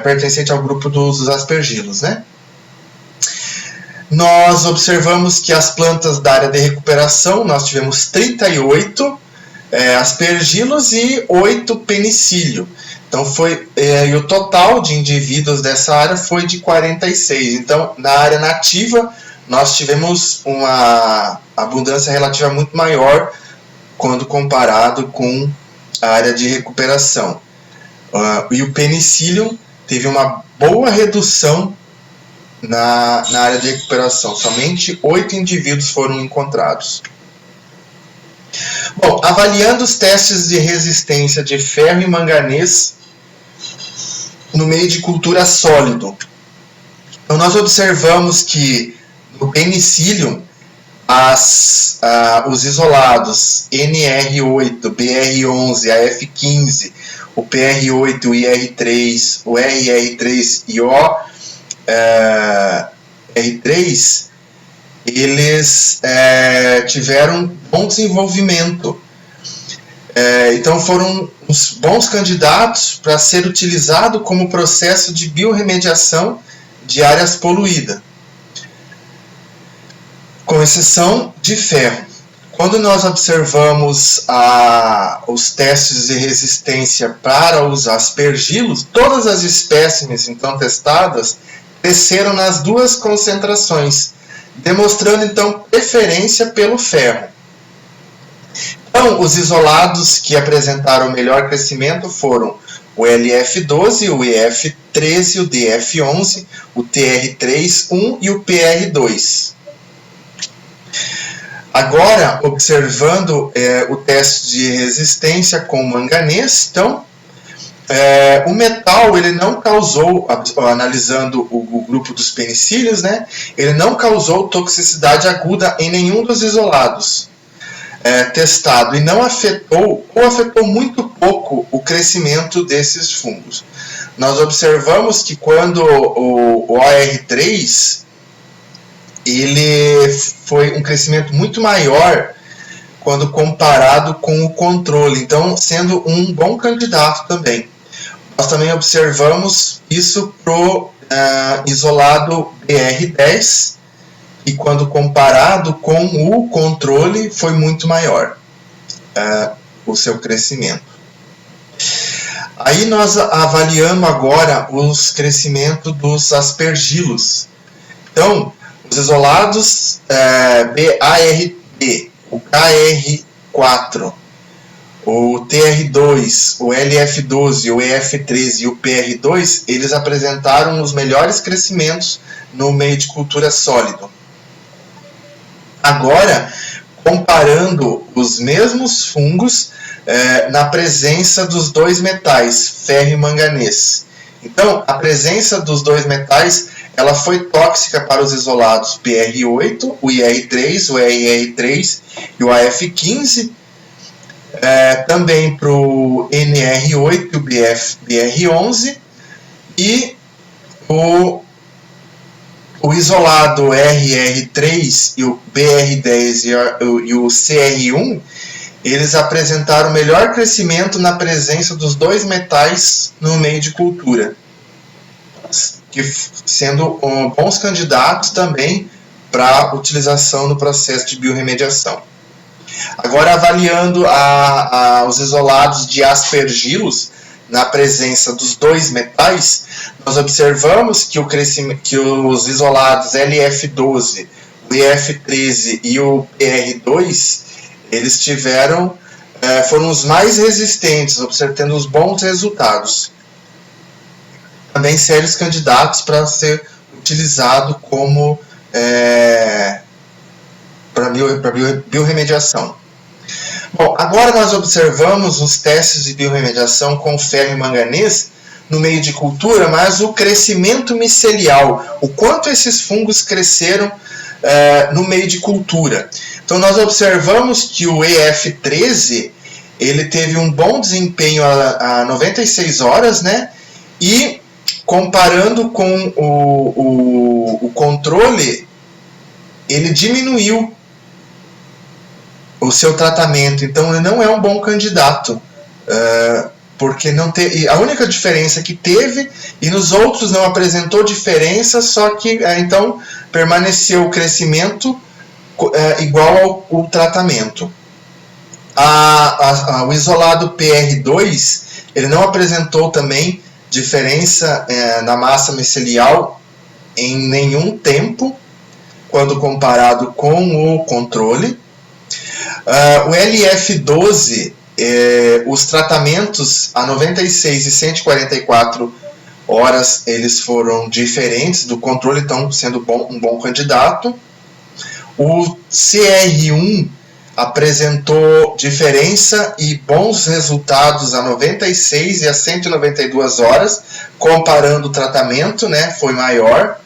pertencente ao grupo dos Aspergillus, né? Nós observamos que as plantas da área de recuperação, nós tivemos 38 Aspergillus e 8 Penicillium. Então, e o total de indivíduos dessa área foi de 46. Então, na área nativa, nós tivemos uma abundância relativa muito maior quando comparado com a área de recuperação. E o Penicillium teve uma boa redução na área de recuperação. Somente 8 indivíduos foram encontrados. Bom, avaliando os testes de resistência de ferro e manganês no meio de cultura sólido. Então, nós observamos que no Penicillium, os isolados NR8, BR11, AF15, o PR8, o IR3, o RR3 e o R3, eles tiveram bom desenvolvimento. Então foram os bons candidatos para ser utilizado como processo de biorremediação de áreas poluídas, com exceção de ferro. Quando nós observamos os testes de resistência para os Aspergillus, todas as espécimes então testadas cresceram nas duas concentrações, demonstrando então preferência pelo ferro. Então, os isolados que apresentaram melhor crescimento foram o LF12, o EF13, o DF11, o TR3-1 e o PR2. Agora, observando o teste de resistência com manganês, então, o metal ele não causou, analisando o grupo dos penicílios, né, ele não causou toxicidade aguda em nenhum dos isolados testado e não afetou, ou afetou muito pouco, o crescimento desses fungos. Nós observamos que quando o OR3 ele foi um crescimento muito maior quando comparado com o controle, então sendo um bom candidato também. Nós também observamos isso para o isolado BR10, e quando comparado com o controle foi muito maior o seu crescimento. Aí nós avaliamos agora os crescimentos dos Aspergillus. Então, os isolados BARD, o KR4, o TR2, o LF12, o EF13 e o PR2, eles apresentaram os melhores crescimentos no meio de cultura sólido. Agora, comparando os mesmos fungos na presença dos dois metais, ferro e manganês. Então, a presença dos dois metais ela foi tóxica para os isolados PR8, o IR3, o RR3 e o AF15, também para o NR8 e o BR11, e o isolado RR3 e o BR10 e o CR1, eles apresentaram melhor crescimento na presença dos dois metais no meio de cultura, que sendo bons candidatos também para utilização no processo de biorremediação. Agora, avaliando os isolados de aspergilos na presença dos dois metais, nós observamos que os isolados LF12, o EF13 e o PR2, eles foram os mais resistentes, obtendo os bons resultados. Também sérios candidatos para ser utilizado como para biorremediação. Bom, agora nós observamos os testes de biorremediação com ferro e manganês no meio de cultura, mas o crescimento micelial, o quanto esses fungos cresceram no meio de cultura. Então nós observamos que o EF13 ele teve um bom desempenho a 96 horas, né? E comparando com o controle, ele diminuiu o seu tratamento, então ele não é um bom candidato, porque não a única diferença que teve, e nos outros não apresentou diferença, só que então permaneceu o crescimento igual ao tratamento. O isolado PR2, ele não apresentou também diferença na massa micelial em nenhum tempo, quando comparado com o controle. O LF12, os tratamentos a 96 e 144 horas, eles foram diferentes do controle, então sendo um bom candidato. O CR1 apresentou diferença e bons resultados a 96 e a 192 horas, comparando o tratamento, né, foi maior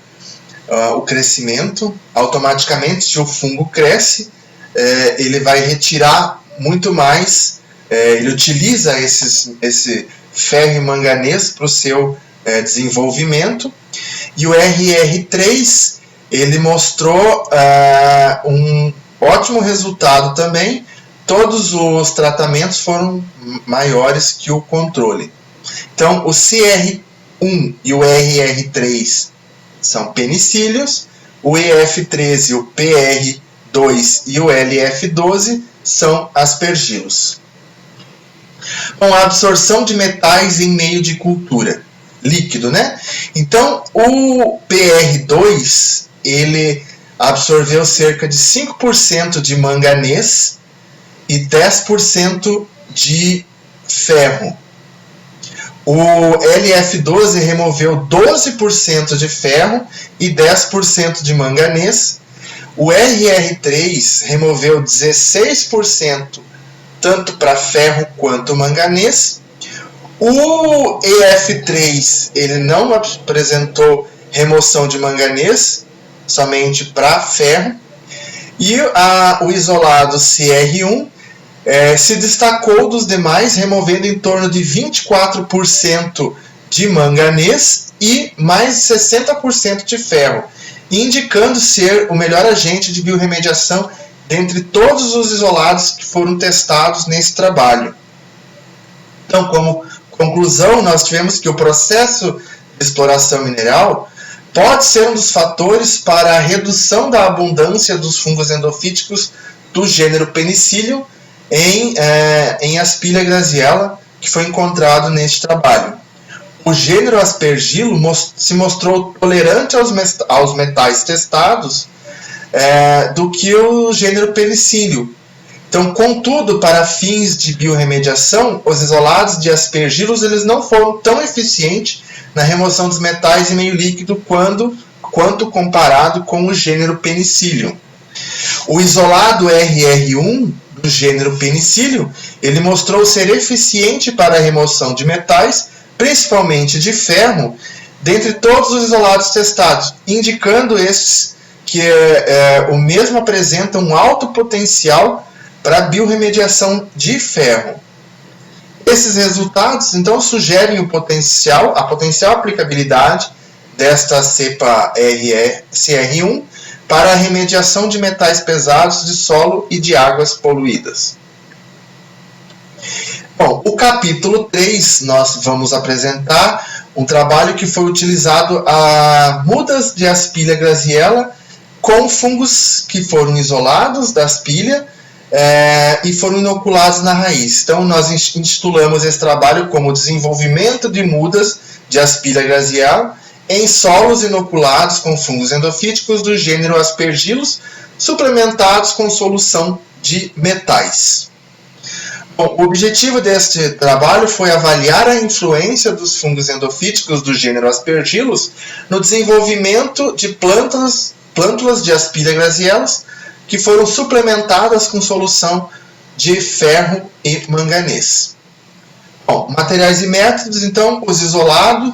o crescimento. Automaticamente, se o fungo cresce, ele vai retirar muito mais, ele utiliza esse ferro e manganês para o seu desenvolvimento. E o RR3, ele mostrou um ótimo resultado também. Todos os tratamentos foram maiores que o controle. Então, o CR1 e o RR3 são penicílios, o EF13, o PR2 e o LF12 são aspergilos. Bom, a absorção de metais em meio de cultura líquido, né? Então, o PR2, ele absorveu cerca de 5% de manganês e 10% de ferro. O LF12 removeu 12% de ferro e 10% de manganês. O RR3 removeu 16% tanto para ferro quanto manganês. O EF3 ele não apresentou remoção de manganês, somente para ferro. E o isolado CR1 se destacou dos demais, removendo em torno de 24% de manganês e mais de 60% de ferro, indicando ser o melhor agente de biorremediação dentre todos os isolados que foram testados nesse trabalho. Então, como conclusão, nós tivemos que o processo de exploração mineral pode ser um dos fatores para a redução da abundância dos fungos endofíticos do gênero Penicillium em Aspilia graziella, que foi encontrado neste trabalho. O gênero Aspergilo se mostrou tolerante aos metais testados do que o gênero Penicillium, Então, contudo, para fins de biorremediação, os isolados de aspergilos eles não foram tão eficientes na remoção dos metais em meio líquido quanto comparado com o gênero Penicillium. O isolado RR1 do gênero Penicillium, ele mostrou ser eficiente para a remoção de metais, principalmente de ferro, dentre todos os isolados testados, indicando estes que o mesmo apresenta um alto potencial para a biorremediação de ferro. Esses resultados, então, sugerem a potencial aplicabilidade desta cepa CR1 para a remediação de metais pesados de solo e de águas poluídas. Bom, o capítulo 3, nós vamos apresentar um trabalho que foi utilizado a mudas de Aspilia graziella com fungos que foram isolados da Aspilia e foram inoculados na raiz. Então, nós intitulamos esse trabalho como Desenvolvimento de mudas de Aspilia graziella em solos inoculados com fungos endofíticos do gênero Aspergillus, suplementados com solução de metais. Bom, o objetivo deste trabalho foi avaliar a influência dos fungos endofíticos do gênero Aspergillus no desenvolvimento de plântulas de Aspilia graziella que foram suplementadas com solução de ferro e manganês. Bom, materiais e métodos, então, os isolados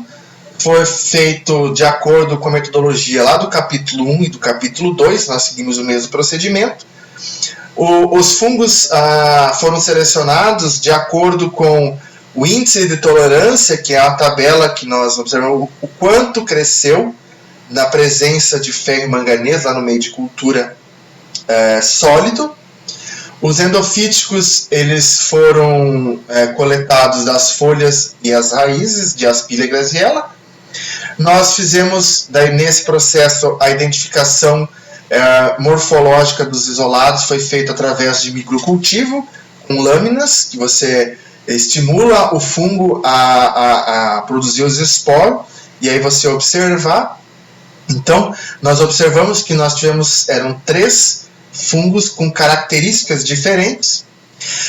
foi feito de acordo com a metodologia lá do capítulo 1 e do capítulo 2, nós seguimos o mesmo procedimento. Os fungos foram selecionados de acordo com o índice de tolerância, que é a tabela que nós observamos o quanto cresceu na presença de ferro e manganês lá no meio de cultura sólido. Os endofíticos eles foram coletados das folhas e as raízes de Aspilia graziella. Nós fizemos, daí, nesse processo, a identificação morfológica dos isolados, foi feita através de microcultivo, com lâminas, que você estimula o fungo a produzir os esporos, e aí você observar. Então, nós observamos que eram 3 fungos com características diferentes,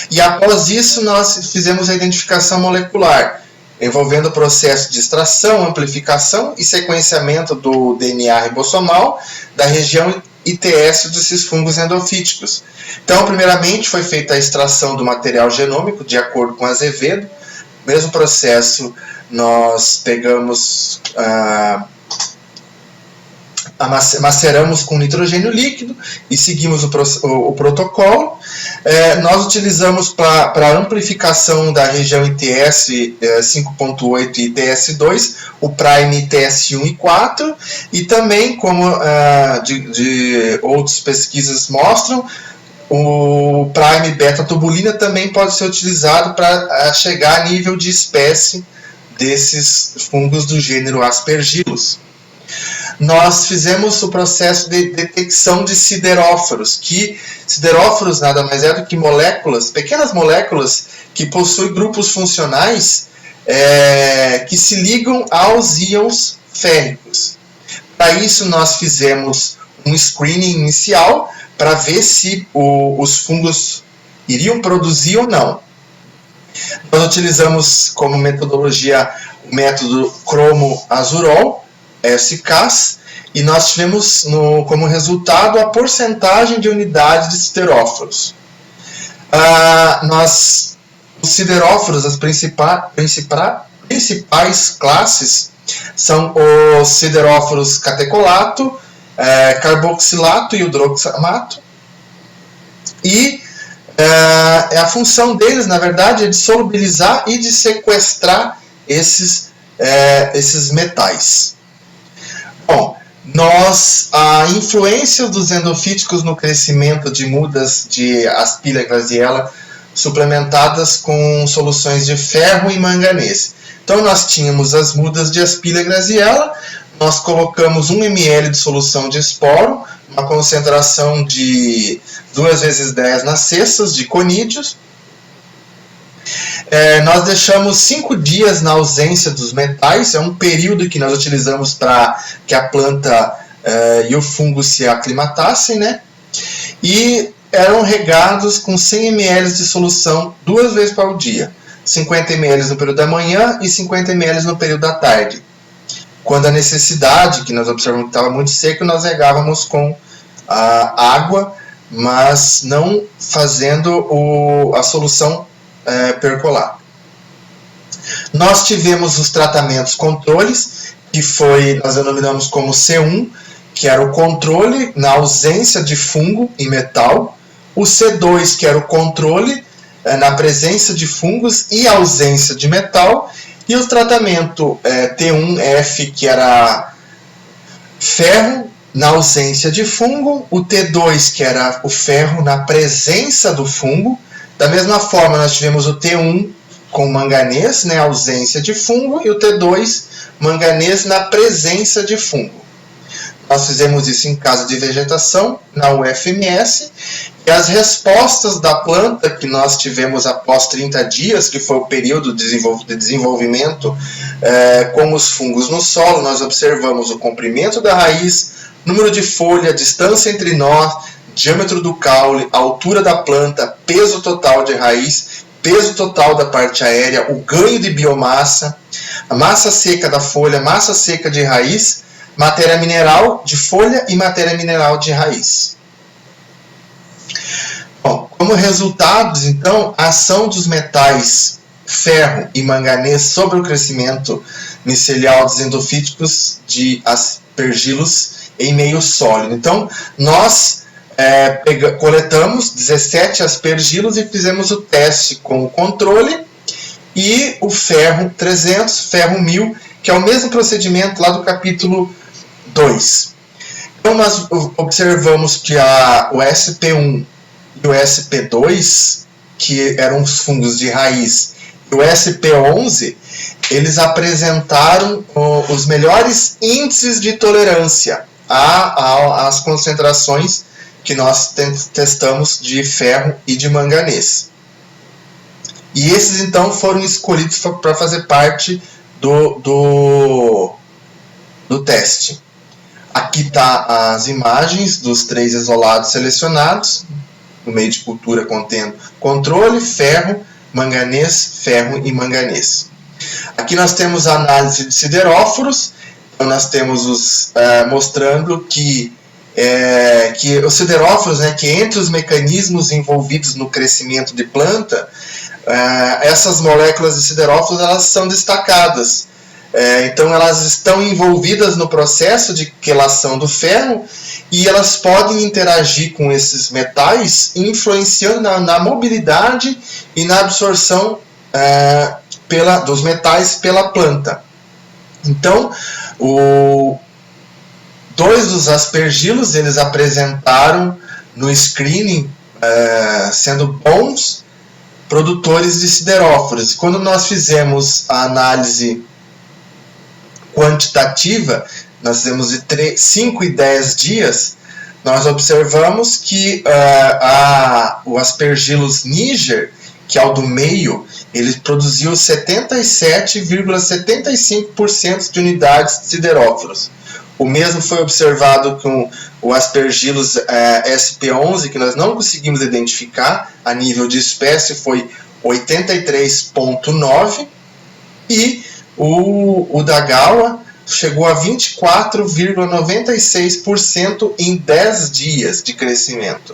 e após isso nós fizemos a identificação molecular, envolvendo o processo de extração, amplificação e sequenciamento do DNA ribossomal da região ITS desses fungos endofíticos. Então, primeiramente, foi feita a extração do material genômico, de acordo com Azevedo. Mesmo processo, nós pegamos, maceramos com nitrogênio líquido e seguimos o protocolo. Nós utilizamos para amplificação da região ITS 5.8 e ITS2 o Prime ITS1 e 4, e também, como de outras pesquisas mostram, o Prime beta-tubulina também pode ser utilizado para chegar a nível de espécie desses fungos do gênero Aspergillus. Nós fizemos o processo de detecção de sideróforos, que sideróforos nada mais é do que moléculas, pequenas moléculas que possuem grupos funcionais que se ligam aos íons férricos. Para isso nós fizemos um screening inicial para ver se os fungos iriam produzir ou não. Nós utilizamos como metodologia o método cromo-azurol, SCAS, e nós tivemos como resultado a porcentagem de unidade de sideróforos. Os sideróforos, as principais classes são os sideróforos catecolato, carboxilato e hidroxamato, e a função deles, na verdade, é de solubilizar e de sequestrar esses metais. Bom, a influência dos endofíticos no crescimento de mudas de Aspilia graziella suplementadas com soluções de ferro e manganês. Então, nós tínhamos as mudas de Aspilia graziella, nós colocamos 1 ml de solução de esporo, uma concentração de 2 × 10 nas cestas de conídeos. Nós deixamos 5 dias na ausência dos metais, é um período que nós utilizamos para que a planta e o fungo se aclimatassem, né? E eram regados com 100 ml de solução 2 vezes ao dia. 50 ml no período da manhã e 50 ml no período da tarde. Quando a necessidade, que nós observamos que estava muito seco, nós regávamos com a água, mas não fazendo a solução percolar. Nós tivemos os tratamentos controles, que nós denominamos como C1, que era o controle na ausência de fungo e metal, o C2, que era o controle na presença de fungos e ausência de metal, e o tratamento T1F, que era ferro na ausência de fungo, o T2, que era o ferro na presença do fungo. Da mesma forma, nós tivemos o T1 com manganês, né, ausência de fungo, e o T2, manganês na presença de fungo. Nós fizemos isso em caso de vegetação, na UFMS, e as respostas da planta que nós tivemos após 30 dias, que foi o período de desenvolvimento com os fungos no solo, nós observamos o comprimento da raiz, número de folha, distância entre nós, diâmetro do caule, altura da planta, peso total de raiz, peso total da parte aérea, o ganho de biomassa, a massa seca da folha, massa seca de raiz, matéria mineral de folha e matéria mineral de raiz. Bom, como resultados, então, a ação dos metais ferro e manganês sobre o crescimento micelial dos endofíticos de aspergilos em meio sólido. Então, nós coletamos 17 aspergilos e fizemos o teste com o controle e o ferro 300, ferro 1000, que é o mesmo procedimento lá do capítulo 2. Então, nós observamos que o SP1 e o SP2, que eram os fungos de raiz, e o SP11, eles apresentaram os melhores índices de tolerância às concentrações que nós testamos de ferro e de manganês. E esses, então, foram escolhidos para fazer parte do teste. Aqui está as imagens dos 3 isolados selecionados, no meio de cultura contendo controle, ferro, manganês, ferro e manganês. Aqui nós temos a análise de sideróforos, então nós temos mostrando que os sideróforos, né, que entre os mecanismos envolvidos no crescimento de planta, essas moléculas de sideróforos elas são destacadas. Então elas estão envolvidas no processo de quelação do ferro e elas podem interagir com esses metais, influenciando na mobilidade e na absorção dos metais pela planta. Então, 2 dos aspergilos eles apresentaram no screening sendo bons produtores de sideróforos. Quando nós fizemos a análise quantitativa, nós fizemos de 5 e 10 dias, nós observamos que o aspergillus niger, que é o do meio, ele produziu 77,75% de unidades de sideróforos. O mesmo foi observado com o aspergillus SP11, que nós não conseguimos identificar a nível de espécie, foi 83,9%, e o da Gawa chegou a 24,96% em 10 dias de crescimento.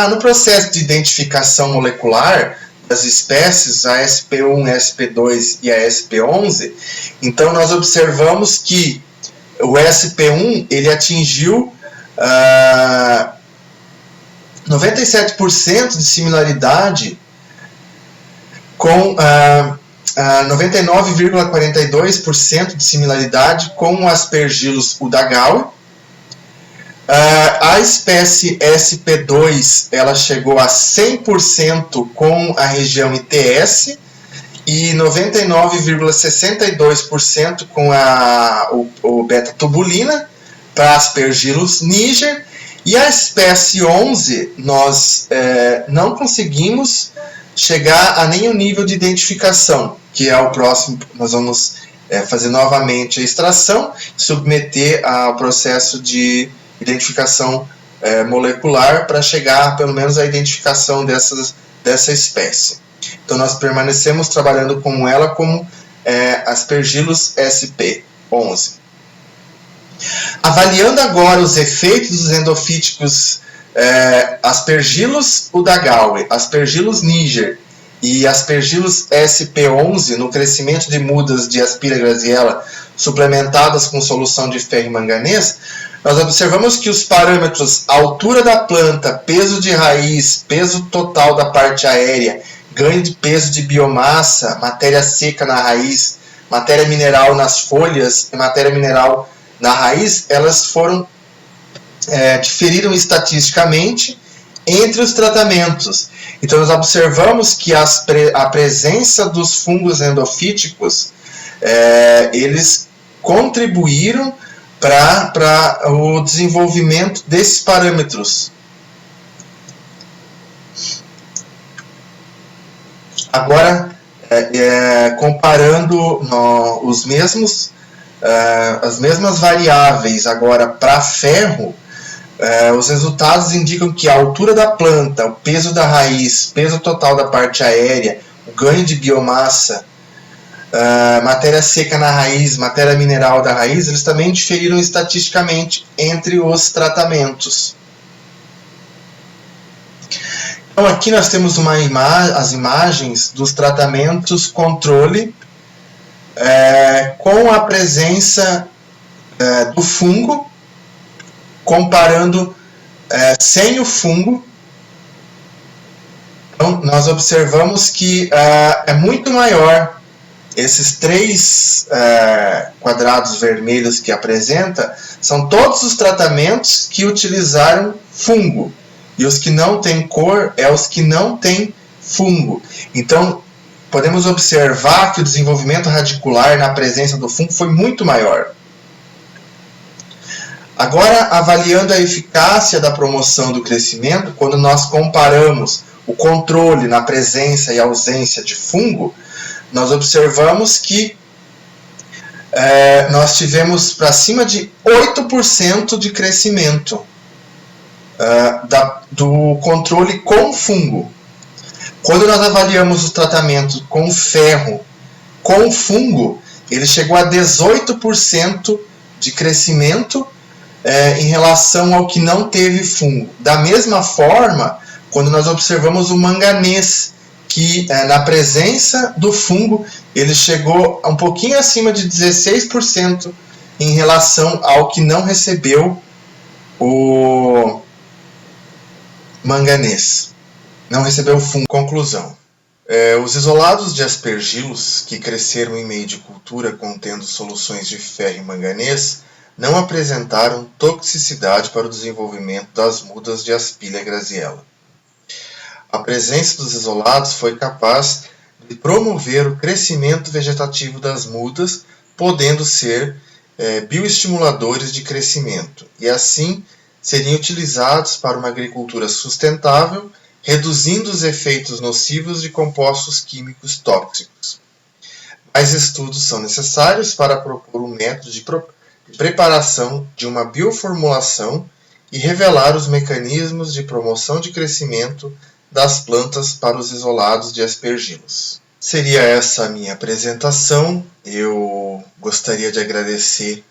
No processo de identificação molecular das espécies, a SP1, a SP2 e a SP11, então nós observamos que o SP1 ele atingiu 97% de similaridade com 99,42% de similaridade com o aspergillus udagawa. A espécie SP2 ela chegou a 100% com a região ITS e 99,62% com o beta-tubulina para Aspergillus niger. E a espécie 11 nós não conseguimos chegar a nenhum nível de identificação, que é o próximo. Nós vamos fazer novamente a extração, submeter ao processo de identificação molecular para chegar pelo menos à identificação dessa espécie. Então nós permanecemos trabalhando com ela como Aspergillus sp. 11. Avaliando agora os efeitos dos endofíticos Aspergillus udagawi, Aspergillus niger e Aspergillus sp. 11 no crescimento de mudas de Aspira graziella suplementadas com solução de ferro e manganês, nós observamos que os parâmetros altura da planta, peso de raiz, peso total da parte aérea, ganho de peso de biomassa, matéria seca na raiz, matéria mineral nas folhas e matéria mineral na raiz, elas diferiram estatisticamente entre os tratamentos. Então nós observamos que a presença dos fungos endofíticos, eles contribuíram para o desenvolvimento desses parâmetros. Agora, comparando as mesmas variáveis agora para ferro, os resultados indicam que a altura da planta, o peso da raiz, peso total da parte aérea, o ganho de biomassa, matéria seca na raiz, matéria mineral da raiz, eles também diferiram estatisticamente entre os tratamentos. Então aqui nós temos as imagens dos tratamentos controle com a presença do fungo, comparando sem o fungo. Então nós observamos que é muito maior. Esses 3 quadrados vermelhos que apresenta são todos os tratamentos que utilizaram fungo. E os que não têm cor é os que não têm fungo. Então, podemos observar que o desenvolvimento radicular na presença do fungo foi muito maior. Agora, avaliando a eficácia da promoção do crescimento, quando nós comparamos o controle na presença e ausência de fungo, nós observamos que nós tivemos para cima de 8% de crescimento do controle com fungo. Quando nós avaliamos o tratamento com ferro com fungo, ele chegou a 18% de crescimento em relação ao que não teve fungo. Da mesma forma, quando nós observamos o manganês, que na presença do fungo ele chegou a um pouquinho acima de 16% em relação ao que não recebeu o manganês, não recebeu o fungo. Conclusão: os isolados de aspergilos que cresceram em meio de cultura contendo soluções de ferro e manganês não apresentaram toxicidade para o desenvolvimento das mudas de Aspira graziella. A presença dos isolados foi capaz de promover o crescimento vegetativo das mudas, podendo ser bioestimuladores de crescimento, e assim seriam utilizados para uma agricultura sustentável, reduzindo os efeitos nocivos de compostos químicos tóxicos. Mais estudos são necessários para propor um método de preparação de uma bioformulação e revelar os mecanismos de promoção de crescimento das plantas para os isolados de aspergilos. Seria essa a minha apresentação. Eu gostaria de agradecer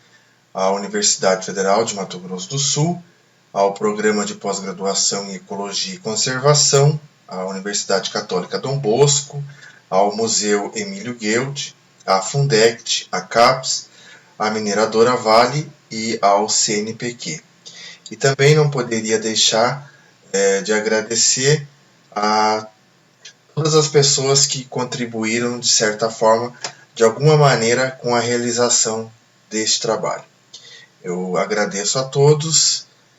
à Universidade Federal de Mato Grosso do Sul, ao Programa de Pós-Graduação em Ecologia e Conservação, à Universidade Católica Dom Bosco, ao Museu Emílio Guild, à Fundect, à CAPES, à Mineradora Vale e ao CNPq. E também não poderia deixar de agradecer a todas as pessoas que contribuíram, de certa forma, de alguma maneira, com a realização deste trabalho. Eu agradeço a todos